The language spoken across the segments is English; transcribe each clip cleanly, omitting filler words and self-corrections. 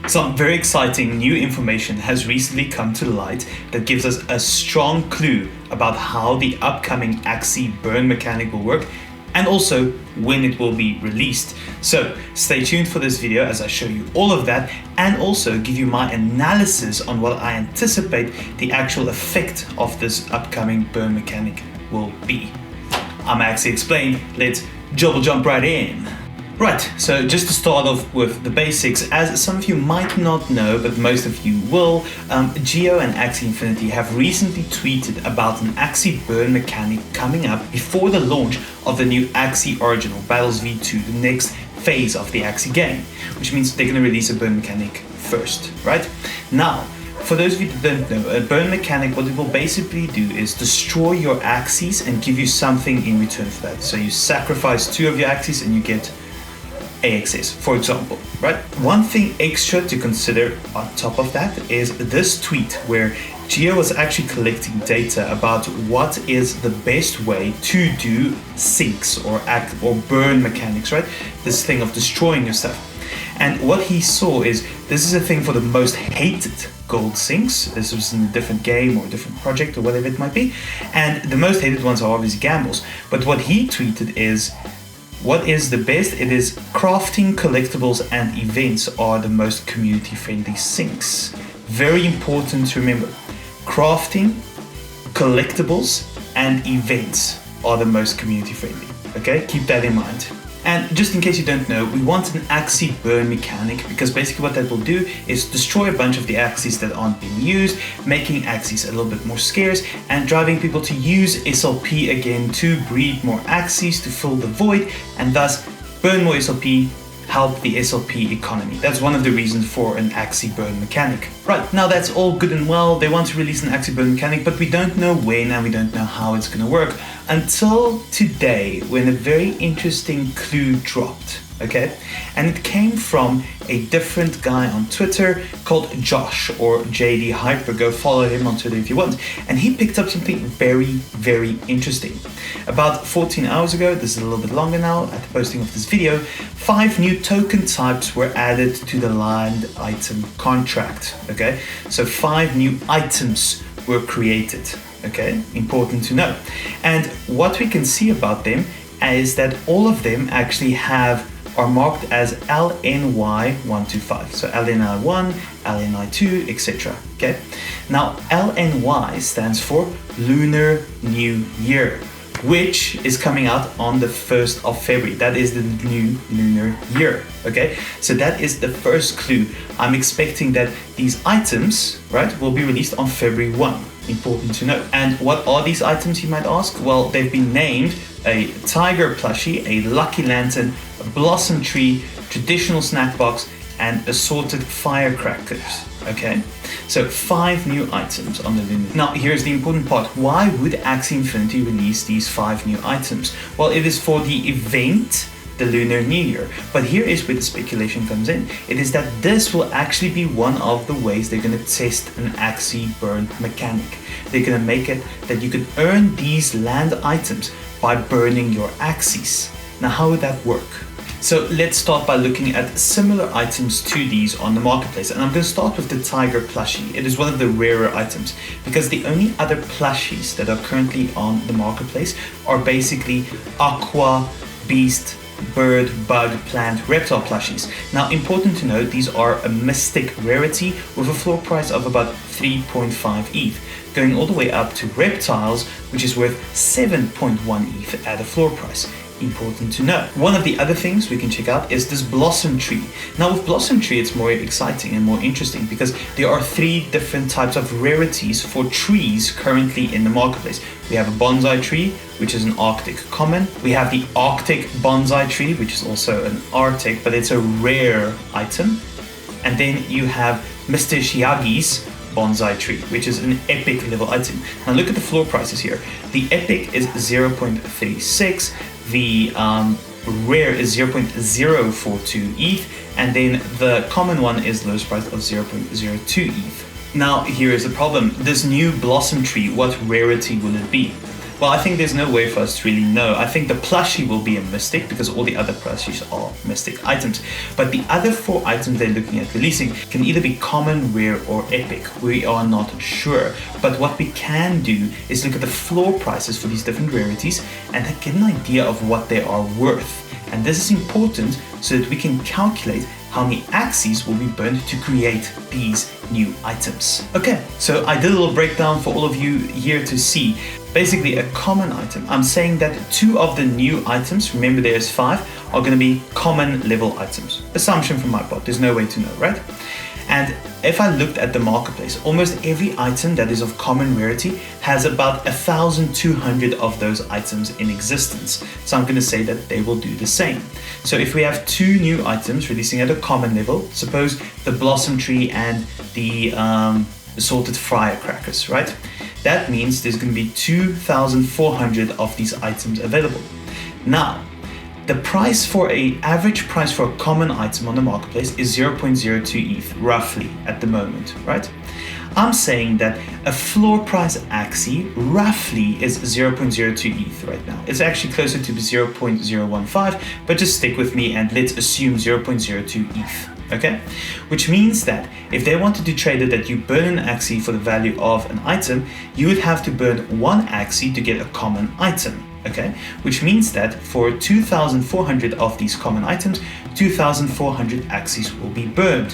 Some very exciting new information has recently come to light that gives us a strong clue about how the upcoming Axie Burn mechanic will work and also when it will be released. So stay tuned for this video as I show you all of that and also give you my analysis on what I anticipate the actual effect of this upcoming burn mechanic will be. I'm Axie Explained, let's jump right in. Right, so just to start off with the basics, as some of you might not know, but most of you will, Geo and Axie Infinity have recently tweeted about an Axie Burn mechanic coming up before the launch of the new Axie Original Battles V2, the next phase of the Axie game, which means they're going to release a burn mechanic first, right? Now, for those of you that don't know, a burn mechanic, what it will basically do is destroy your axies and give you something in return for that. So you sacrifice 2 of your axies and you get axies, for example, right? One thing extra to consider on top of that is this tweet where Geo was actually collecting data about what is the best way to do sinks or burn mechanics, right? This thing of destroying your stuff. And what he saw is this is a thing for the most hated gold sinks. This was in a different game or a different project or whatever it might be. And the most hated ones are obviously gambles. But what he tweeted is, what is the best? It is crafting, collectibles, and events are the most community-friendly sinks. Very important to remember. Crafting, collectibles, and events are the most community-friendly. Okay, keep that in mind. And just in case you don't know, we want an Axie Burn mechanic because basically what that will do is destroy a bunch of the axies that aren't being used, making axies a little bit more scarce and driving people to use SLP again to breed more axies to fill the void and thus burn more SLP, help the SLP economy. That's one of the reasons for an Axie Burn mechanic. Right, now that's all good and well. They want to release an Axie Burn mechanic, but we don't know when and we don't know how it's going to work until today when a very interesting clue dropped, okay? And it came from a different guy on Twitter called Josh or JD Hyper. Go follow him on Twitter if you want. And he picked up something very, very interesting. About 14 hours ago, this is a little bit longer now at the posting of this video, 5 new token types were added to the land item contract, okay? So 5 new items were created, okay? Important to know. And what we can see about them is that all of them actually are marked as LNY125. So LNI1, LNI2, etc. Okay. Now LNY stands for Lunar New Year, which is coming out on the 1st of February. That is the new lunar year. Okay. So that is the first clue. I'm expecting that these items, right, will be released on February 1. Important to know. And what are these items, you might ask? Well, they've been named a tiger plushie, a lucky lantern, a blossom tree, traditional snack box, and assorted firecrackers. Okay, so 5 new items on the lunar. Now, here's the important part. Why would Axie Infinity release these 5 new items? Well, it is for the event, the Lunar New Year. But here is where the speculation comes in. It is that this will actually be one of the ways they're going to test an Axie Burn mechanic. They're going to make it that you can earn these land items by burning your axies. Now, how would that work? So let's start by looking at similar items to these on the marketplace. And I'm going to start with the tiger plushie. It is one of the rarer items because the only other plushies that are currently on the marketplace are basically aqua, beast, bird, bug, plant, reptile plushies. Now, important to note, these are a mystic rarity with a floor price of about 3.5 ETH, going all the way up to reptiles, which is worth 7.1 ETH at a floor price. Important to know. One of the other things we can check out is this blossom tree. Now with blossom tree, it's more exciting and more interesting because there are 3 different types of rarities for trees currently in the marketplace. We have a bonsai tree, which is an Arctic common. We have the Arctic bonsai tree, which is also an Arctic, but it's a rare item. And then you have Mr. Shiagi's bonsai tree, which is an epic level item. Now look at the floor prices here. The epic is 0.36, the rare is 0.042 ETH, and then the common one is lowest price of 0.02 ETH. Now here is the problem. This new blossom tree, what rarity will it be? Well, I think there's no way for us to really know. I think the plushie will be a mystic because all the other plushies are mystic items. But the other 4 items they're looking at releasing can either be common, rare, or epic. We are not sure. But what we can do is look at the floor prices for these different rarities and get an idea of what they are worth. And this is important so that we can calculate how many axies will be burned to create these new items. Okay, so I did a little breakdown for all of you here to see. Basically, a common item. I'm saying that 2 of the new items, remember there's 5, are going to be common level items. Assumption from my part, there's no way to know, right? And if I looked at the marketplace, almost every item that is of common rarity has about 1,200 of those items in existence. So I'm going to say that they will do the same. So if we have 2 new items releasing at a common level, suppose the Blossom Tree and the assorted firecrackers, right? That means there's going to be 2,400 of these items available. Now, the price for average price for a common item on the marketplace is 0.02 ETH, roughly, at the moment, right? I'm saying that a floor price Axie roughly is 0.02 ETH right now. It's actually closer to 0.015, but just stick with me and let's assume 0.02 ETH. Okay, which means that if they wanted to trade it that you burn an Axie for the value of an item, you would have to burn 1 Axie to get a common item. Okay, which means that for 2,400 of these common items, 2,400 Axies will be burned.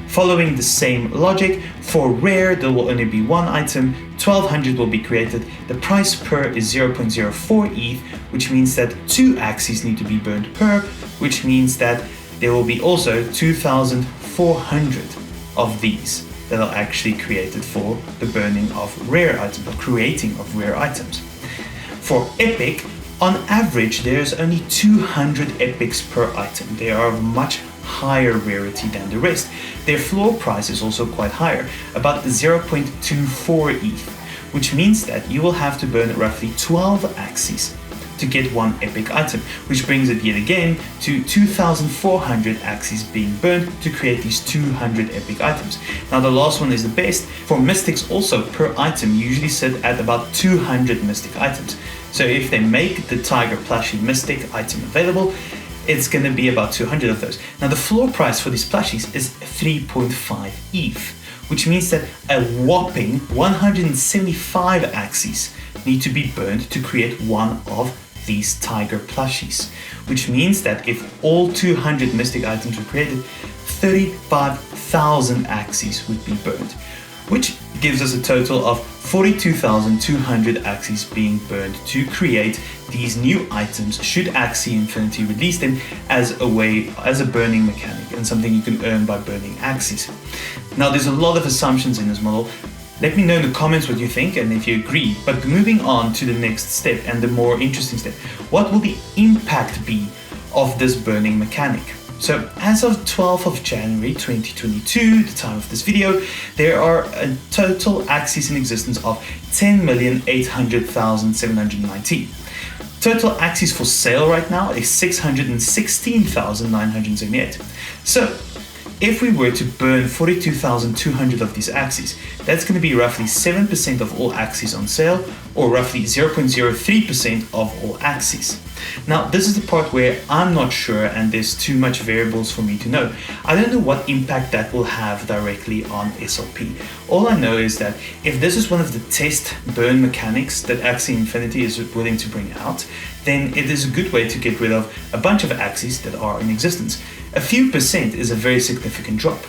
Following the same logic, for rare there will only be 1 item, 1,200 will be created, the price per is 0.04 ETH, which means that 2 Axies need to be burned per, which means that there will be also 2,400 of these that are actually created for the burning of rare items, or creating of rare items. For epic, on average, there's only 200 epics per item. They are of much higher rarity than the rest. Their floor price is also quite higher, about 0.24 ETH, which means that you will have to burn roughly 12 Axies to get 1 epic item, which brings it yet again to 2,400 Axies being burned to create these 200 epic items. Now the last one is the best. For mystics also, per item you usually sit at about 200 mystic items. So if they make the Tiger plushie mystic item available, it's going to be about 200 of those. Now the floor price for these plushies is 3.5 ETH, which means that a whopping 175 Axies need to be burned to create 1 of these Tiger plushies, which means that if all 200 mystic items were created, 35,000 Axies would be burned, which gives us a total of 42,200 Axies being burned to create these new items should Axie Infinity release them as a burning mechanic and something you can earn by burning Axies. Now there's a lot of assumptions in this model. Let me know in the comments what you think and if you agree. But moving on to the next step and the more interesting step, what will the impact be of this burning mechanic? So as of 12th of January 2022, the time of this video, there are a total Axies in existence of 10,800,719. Total Axies for sale right now is 616,978. So if we were to burn 42,200 of these Axies, that's going to be roughly 7% of all Axies on sale, or roughly 0.03% of all Axies. Now, this is the part where I'm not sure and there's too much variables for me to know. I don't know what impact that will have directly on SLP. All I know is that if this is one of the test burn mechanics that Axie Infinity is willing to bring out, then it is a good way to get rid of a bunch of Axies that are in existence. A few percent is a very significant drop.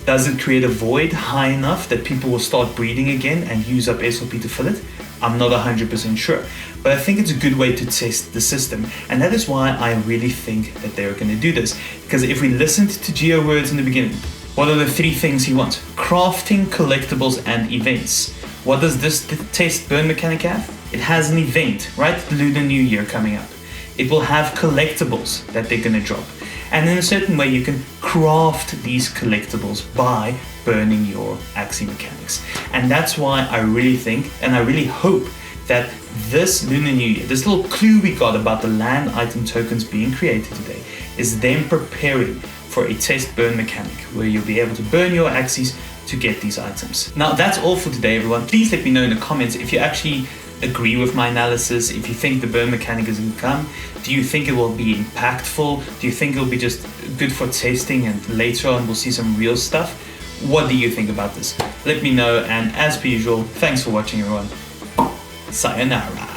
Does it create a void high enough that people will start breeding again and use up SLP to fill it? I'm not 100% sure, but I think it's a good way to test the system, and that is why I really think that they're going to do this. Because if we listened to Geo words in the beginning, what are the 3 things he wants? Crafting, collectibles, and events. What does this test burn mechanic have? It has an event, right? The Lunar New Year coming up. It will have collectibles that they're going to drop. And in a certain way, you can craft these collectibles by burning your Axie mechanics. And that's why I really think, and I really hope, that this Lunar New Year, this little clue we got about the land item tokens being created today, is them preparing for a test burn mechanic where you'll be able to burn your Axies to get these items. Now that's all for today, everyone. Please let me know in the comments if you actually agree with my analysis? If you think the burn mechanic is going to come, do you think it will be impactful? Do you think it will be just good for testing and later on we'll see some real stuff? What do you think about this? Let me know, and as per usual, thanks for watching everyone. Sayonara.